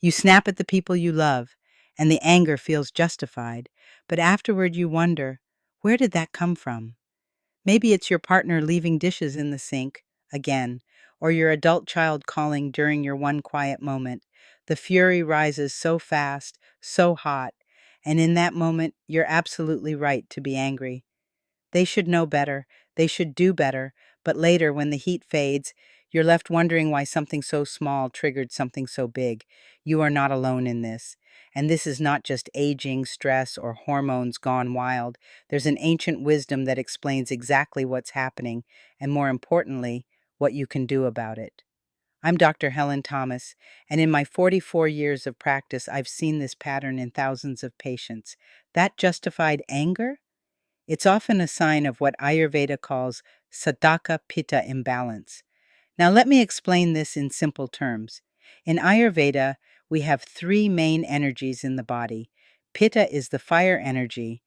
You snap at the people you love, and the anger feels justified, but afterward you wonder, where did that come from? Maybe it's your partner leaving dishes in the sink again, or your adult child calling during your one quiet moment. The fury rises so fast, so hot, and in that moment, you're absolutely right to be angry. They should know better, they should do better, but later, when the heat fades, you're left wondering why something so small triggered something so big. You are not alone in this. And this is not just aging, stress, or hormones gone wild. There's an ancient wisdom that explains exactly what's happening, and more importantly, what you can do about it. I'm Dr. Helen Thomas, and in my 44 years of practice, I've seen this pattern in thousands of patients. That justified anger? It's often a sign of what Ayurveda calls Sattva Pitta imbalance. Now, let me explain this in simple terms. In Ayurveda, we have three main energies in the body. Pitta is the fire energy.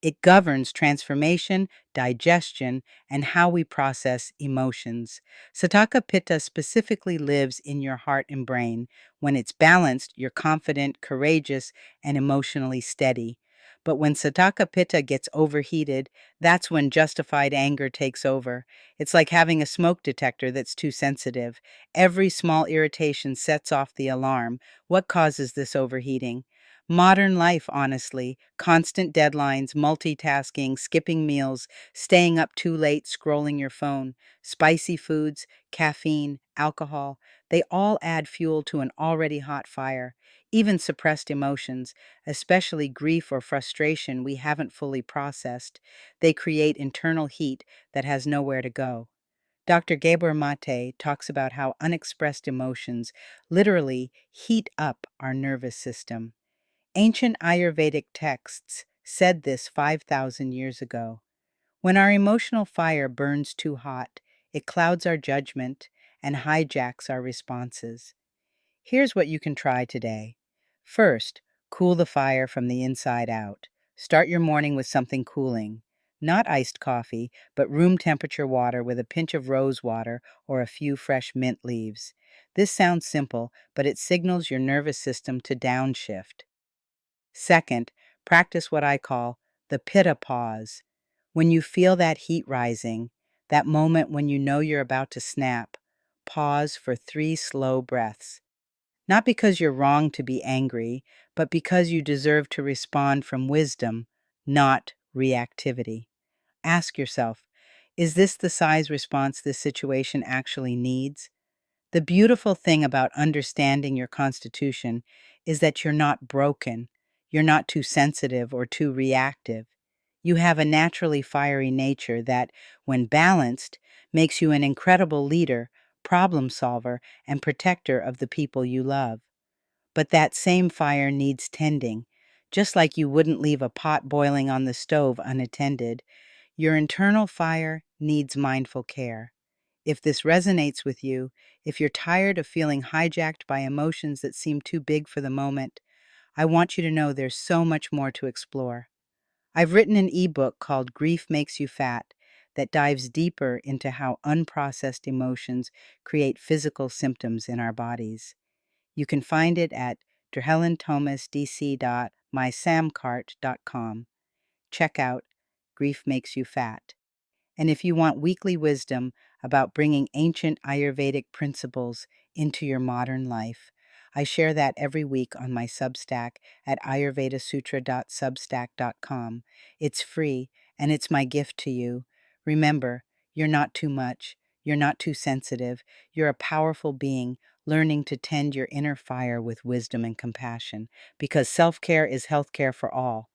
It governs transformation, digestion, and how we process emotions. Sataka Pitta specifically lives in your heart and brain. When it's balanced, you're confident, courageous, and emotionally steady. But when Sataka Pitta gets overheated, that's when justified anger takes over. It's like having a smoke detector that's too sensitive. Every small irritation sets off the alarm. What causes this overheating? Modern life, honestly, constant deadlines, multitasking, skipping meals, staying up too late, scrolling your phone, spicy foods, caffeine, alcohol, they all add fuel to an already hot fire. Even suppressed emotions, especially grief or frustration we haven't fully processed, they create internal heat that has nowhere to go. Dr. Gabor Mate talks about how unexpressed emotions literally heat up our nervous system. Ancient Ayurvedic texts said this 5,000 years ago. When our emotional fire burns too hot, it clouds our judgment and hijacks our responses. Here's what you can try today. First, cool the fire from the inside out. Start your morning with something cooling. Not iced coffee, but room temperature water with a pinch of rose water or a few fresh mint leaves. This sounds simple, but it signals your nervous system to downshift. Second, practice what I call the pitta pause. When you feel that heat rising, that moment when you know you're about to snap, pause for 3 slow breaths. Not because you're wrong to be angry, but because you deserve to respond from wisdom, not reactivity. Ask yourself, is this the size response this situation actually needs? The beautiful thing about understanding your constitution is that you're not broken. You're not too sensitive or too reactive. You have a naturally fiery nature that, when balanced, makes you an incredible leader, problem solver, and protector of the people you love. But that same fire needs tending. Just like you wouldn't leave a pot boiling on the stove unattended, your internal fire needs mindful care. If this resonates with you, if you're tired of feeling hijacked by emotions that seem too big for the moment, I want you to know there's so much more to explore. I've written an ebook called Grief Makes You Fat that dives deeper into how unprocessed emotions create physical symptoms in our bodies. You can find it at drhelenthomasdc.mysamcart.com. Check out Grief Makes You Fat. And if you want weekly wisdom about bringing ancient Ayurvedic principles into your modern life, I share that every week on my Substack at ayurvedasutra.substack.com. It's free, and it's my gift to you. Remember, you're not too much. You're not too sensitive. You're a powerful being learning to tend your inner fire with wisdom and compassion, because self care is health care for all.